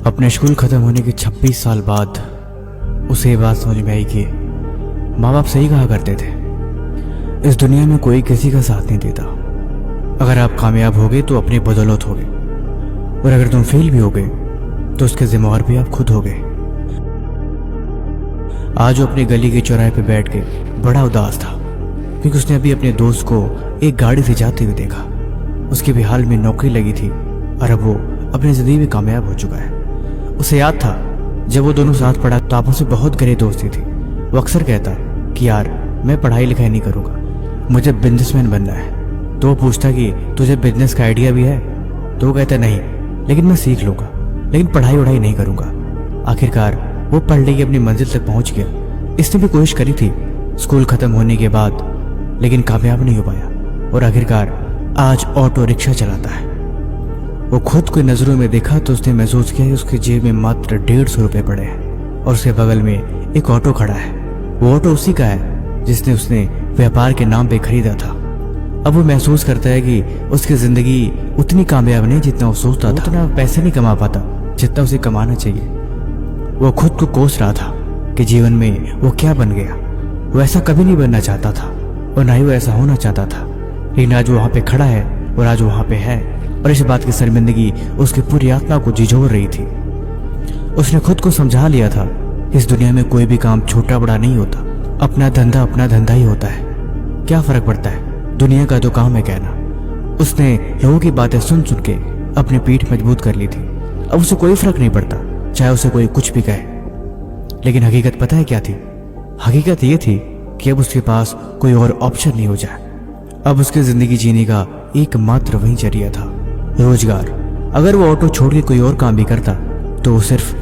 अपने स्कूल ख़त्म होने के 26 साल बाद उसे ये बात समझ में आई कि माँ बाप सही कहा करते थे, इस दुनिया में कोई किसी का साथ नहीं देता। अगर आप कामयाब होगे तो अपनी बदौलत होगे, और अगर तुम फेल भी होगे तो उसके जिम्मेवार भी आप खुद होगे। आज वो अपनी गली के चौराहे पे बैठ के बड़ा उदास था, क्योंकि उसने अभी अपने दोस्त को एक गाड़ी से जाते हुए देखा। उसकी भी हाल में नौकरी लगी थी और अब वो अपनी जिंदगी में कामयाब हो चुका है। उसे याद था जब वो दोनों साथ पढ़ा तो आपस में बहुत गहरी दोस्ती थी। वो अक्सर कहता कि यार मैं पढ़ाई लिखाई नहीं करूँगा, मुझे बिजनेसमैन बनना है। तो वो पूछता कि तुझे बिजनेस का आइडिया भी है? तो वो कहता नहीं, लेकिन मैं सीख लूँगा, लेकिन पढ़ाई वढ़ाई नहीं करूँगा। आखिरकार वो पढ़ के अपनी मंजिल तक पहुँच गया। इसने भी कोशिश करी थी स्कूल खत्म होने के बाद, लेकिन कामयाब नहीं हो पाया और आखिरकार आज ऑटो रिक्शा चलाता है। वो खुद को नजरों में देखा तो उसने महसूस किया कि उसकी जेब में मात्र 150 रुपये पड़े हैं और उसके बगल में एक ऑटो खड़ा है। वो ऑटो उसी का है जिसने उसने व्यापार के नाम पे खरीदा था। अब वो महसूस करता है कि उसकी जिंदगी उतनी कामयाब नहीं जितना वो सोचता था। उतना पैसे नहीं कमा पाता जितना उसे कमाना चाहिए। वो खुद को कोस रहा था कि जीवन में वो क्या बन गया। वो ऐसा कभी नहीं बनना चाहता था और ना ही वो ऐसा होना चाहता था, लेकिन आज वो वहाँ पे खड़ा है और आज वो वहाँ पे है और इस बात की शर्मिंदगी उसकी पूरी आत्मा को झिझोर रही थी। उसने खुद को समझा लिया था इस दुनिया में कोई भी काम छोटा बड़ा नहीं होता, अपना धंधा ही होता है। क्या फर्क पड़ता है, दुनिया का तो काम है कहना। उसने लोगों की बातें सुन सुन के अपनी पीठ मजबूत कर ली थी। अब उसे कोई फर्क नहीं पड़ता चाहे उसे कोई कुछ भी कहे। लेकिन हकीकत पता है क्या थी? हकीकत ये थी कि अब उसके पास कोई और ऑप्शन नहीं हो जाए। अब उसकी जिंदगी जीने का एकमात्र वही जरिया था, रोजगार। अगर वो ऑटो छोड़ के कोई और काम भी करता तो वो सिर्फ